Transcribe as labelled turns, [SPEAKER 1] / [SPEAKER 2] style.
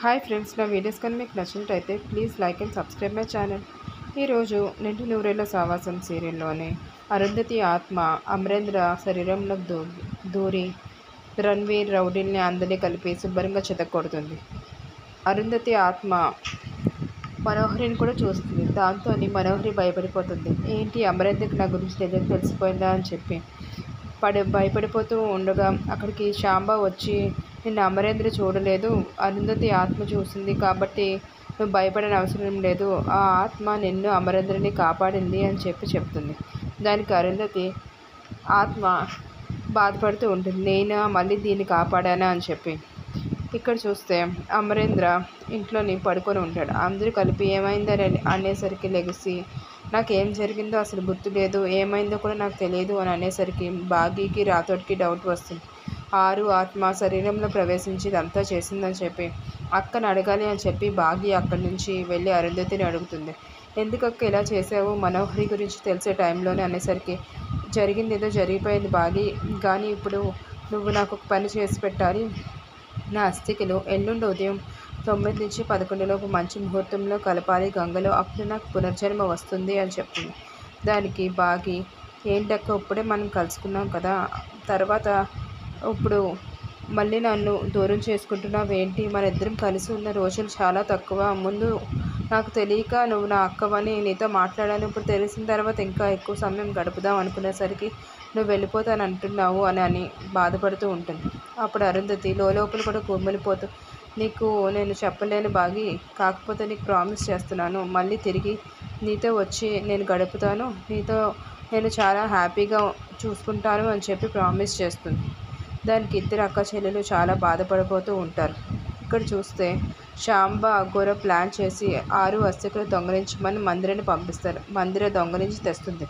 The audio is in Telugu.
[SPEAKER 1] హాయ్ ఫ్రెండ్స్, నా వీడియోస్ కానీ మీకు నచ్చినట్టయితే please like and subscribe my channel. ఈరోజు నింటి నూరేళ్ల సావాసం సీరియల్లోని అరుంధతి ఆత్మ అమరేంద్ర శరీరంలోకి దూరి రణ్వీర్ రౌడీల్ని అందరినీ కలిపి శుభ్రంగా చెతక్కొడుతుంది. అరుంధతి ఆత్మ మనోహరిని కూడా చూస్తుంది. దాంతో మనోహరి భయపడిపోతుంది. ఏంటి అమరేంద్రకి నా గురించి నిజం తెలిసిపోయిందా అని చెప్పి భయపడిపోతూ ఉండగా అక్కడికి శాంబ వచ్చి, నిన్ను అమరేంద్ర చూడలేదు, అరుంధతి ఆత్మ చూసింది కాబట్టి నువ్వు భయపడని అవసరం లేదు, ఆ ఆత్మ నిన్ను అమరేంద్రని కాపాడింది అని చెప్తుంది. దానికి అరుంధతి ఆత్మ బాధపడుతూ ఉంటుంది, నేనా మళ్ళీ దీన్ని కాపాడానా అని చెప్పి. ఇక్కడ చూస్తే అమరేంద్ర ఇంట్లోని పడుకొని ఉంటాడు. అందరూ కలిపి ఏమైందని అనేసరికి లెగిసి, నాకేం జరిగిందో అసలు గుర్తు లేదు, ఏమైందో కూడా నాకు తెలియదు అని అనేసరికి బాగీకి రాథోడ్కి డౌట్ వస్తుంది. ఆరు ఆత్మ శరీరంలో ప్రవేశించి ఇదంతా చేసిందని చెప్పి అక్కను అడగాలి అని చెప్పి బాగి అక్కడి నుంచి వెళ్ళి అరుంధతిని అడుగుతుంది. ఎందుకక్క ఇలా చేసావు మనోహరి గురించి తెలిసే టైంలోనే అనేసరికి, జరిగింది ఏదో జరిగిపోయింది బాగి, కానీ ఇప్పుడు నువ్వు నాకు ఒక పని చేసి పెట్టాలి. నా అస్థికలు ఎల్లుండి ఉదయం 9 నుంచి 11 లోపు మంచి ముహూర్తంలో కలపాలి గంగలో, అప్పుడు నాకు పునర్జన్మ వస్తుంది అని చెప్తుంది. దానికి బాగి, ఏంటక్క ఇప్పుడే మనం కలుసుకున్నాం కదా, తర్వాత ఇప్పుడు మళ్ళీ నన్ను దూరం చేసుకుంటున్నావు ఏంటి, మన ఇద్దరం కలిసి ఉన్న రోజులు చాలా తక్కువ, ముందు నాకు తెలియక నువ్వు నా అక్కవని నీతో మాట్లాడాను, ఇప్పుడు తెలిసిన తర్వాత ఇంకా ఎక్కువ సమయం గడుపుదాం అనుకునేసరికి నువ్వు వెళ్ళిపోతాను అంటున్నావు అని బాధపడుతూ ఉంటుంది. అప్పుడు అరుంధతి లోపల కూడా కుమిలిపోతూ, నీకు నేను చెప్పలేను బాగి, కాకపోతే నీకు ప్రామిస్ చేస్తున్నాను, మళ్ళీ తిరిగి నీతో వచ్చి నేను గడుపుతాను, నీతో నేను చాలా హ్యాపీగా చూసుకుంటాను అని చెప్పి ప్రామిస్ చేస్తుంది. దానికి ఇద్దరు అక్క చెల్లెలు చాలా బాధపడిపోతూ ఉంటారు. ఇక్కడ చూస్తే శాంబ అఘోర ప్లాన్ చేసి 6 అస్థికలు దొంగలించమని మందిరాన్ని పంపిస్తారు. మందిర దొంగలించి తెస్తుంది.